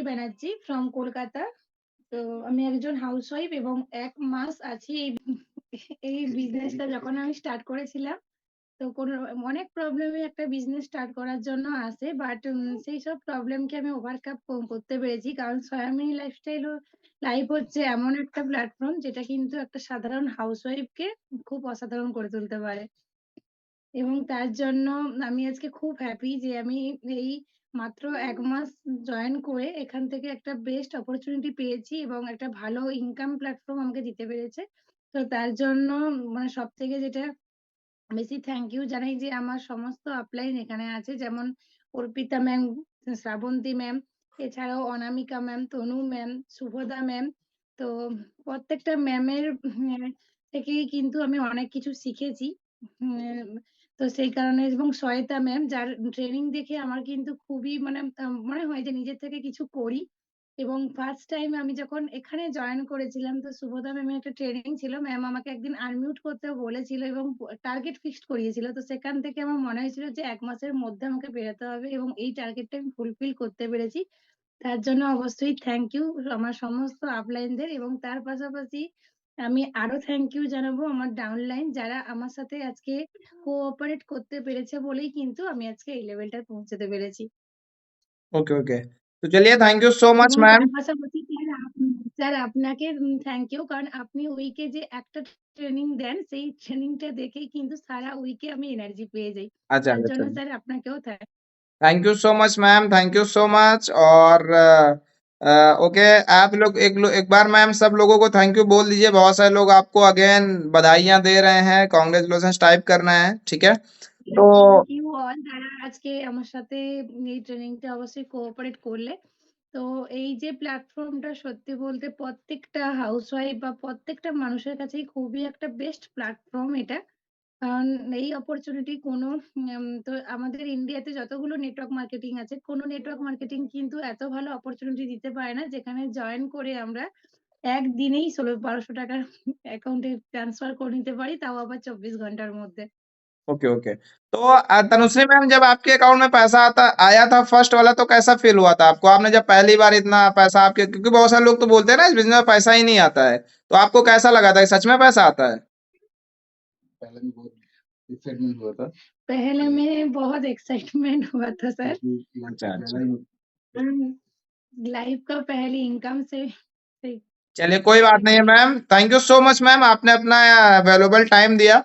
Banerjee from Kolkata. তো আমি একজন হাউসওয়াইফ এবং ১ মাস আছি এই বিজনেসটা যখন আমি স্টার্ট করেছিলাম। তো অনেক প্রবলেমই একটা বিজনেস স্টার্ট করার জন্য আসে। বাট সেইসব প্রবলেমকে আমি ওভারকাম করতে পেরেছি। কারণ সয়ামিনী লাইফ হচ্ছে এমন একটা প্ল্যাটফর্ম যেটা কিন্তু একটা সাধারণ হাউসওয়াইফকে খুব অসাধারণ করে তুলতে পারে। এবং তার জন্য আমি আজকে খুব হ্যাপি যে আমি এই মাত্র ১ মাস জয়েন করে এখান থেকে একটা বেস্ট অপরচুনিটি পেয়েছি এবং একটা ভালো ইনকাম প্ল্যাটফর্ম আমাকে দিতে পেরেছে। তো তার জন্য মানে সবথেকে যেটা বেশি থ্যাংক ইউ জানাই যে আমার সমস্ত আপলাইন এখানে আছে। যেমন অর্পিতা ম্যাম, শ্রাবন্তী ম্যাম, এছাড়াও অনামিকা ম্যাম, তনু ম্যাম, শুভদা ম্যাম। তো প্রত্যেকটা ম্যামের থেকেই কিন্তু আমি অনেক কিছু শিখেছি। উম তো সেই কারণে এবং শ্বেতা ম্যাম যার ট্রেনিং দেখে আমার কিন্তু খুবই মানে মনে হয় যে নিজের থেকে কিছু করি। এবং ফার্স্ট টাইম আমি যখন এখানে জয়েন করেছিলাম তো শুভদা ম্যামের একটা ট্রেনিং ছিল। ম্যাম আমাকে একদিন আনমিউট করতেও বলেছিল এবং টার্গেট ফিক্সড করিয়েছিল। তো সেখান থেকে আমার মনে হয়েছিল যে ১ মাসের মধ্যে আমাকে বেরোতে হবে এবং এই টার্গেটটা আমি ফুলফিল করতে পেরেছি। তার জন্য অবশ্যই থ্যাংক ইউ আমার সমস্ত আপলাইনদের এবং তার পাশাপাশি আমি আরো থ্যাংক ইউ জানাবো আমার ডাউনলাইন যারা আমার সাথে আজকে কোঅপারেট করতে পেরেছে বলেই কিন্তু আমি আজকে এই লেভেলটায় পৌঁছাতে পেরেছি। ओके ओके तो चलिए थैंक यू सो मच এবং मैम। তার পাশাপাশি স্যার আপনাকে থ্যাংক ইউ কারণ আপনি উইকে যে একটা ট্রেনিং দেন সেই ট্রেনিংটা দেখেই কিন্তু सारा উইকে আমি এনার্জি পেয়ে যাই। अच्छा তার अच्छा জন্য স্যার আপনাকেও thank you so much ma'am, thank you so much. और ओके आप एक बार मैम सब लोगों को थैंक यू बोल दीजिए। बहुत सारे लोग आपको अगेन बधाइयां दे रहे हैं, कॉन्ग्रेचुलेशन टाइप करना है, ठीक है। तो থ্যাংক ইউ অল যারা আজকে আমার সাথে এই ট্রেনিংটা অবশ্যই কোঅপারেট করলে। তো এই যে প্ল্যাটফর্মটা সত্যি বলতে প্রত্যেকটা হাউসওয়াইফ বা প্রত্যেকটা মানুষের কাছেই খুবই একটা বেস্ট প্ল্যাটফর্ম এটা। কারণ এই অপরচুনিটি কোনো তো আমাদের ইন্ডিয়াতে যতগুলো নেটওয়ার্ক মার্কেটিং আছে, কোনো নেটওয়ার্ক মার্কেটিং কিন্তু এত ভালো অপরচুনিটি দিতে পারে না যেখানে জয়েন করে আমরা একদিনেই ১৬-১২০০ টাকা অ্যাকাউন্টে ট্রান্সফার করে নিতে পারি, তাও আবার ২৪ ঘন্টার মধ্যে। ओके ओके तो तनुश्री मैम, जब आपके अकाउंट में पैसा आया था फर्स्ट वाला, तो कैसा फील हुआ था आपको? आपने जब पहली बार इतना पैसा आपके, क्योंकि बहुत सारे लोग तो बोलते हैं ना इस बिजनेस में पैसा ही नहीं आता है, तो आपको कैसा लगा था? सच में पैसा आता है? पहले में बहुत एक्साइटमेंट हुआ था। पहले में बहुत एक्साइटमेंट हुआ था सर। अच्छा अच्छा, लाइफ का पहली इनकम से चलिए कोई बात नहीं है ma'am. Thank you so much ma'am, आपने अपना वैल्यूएबल टाइम दिया।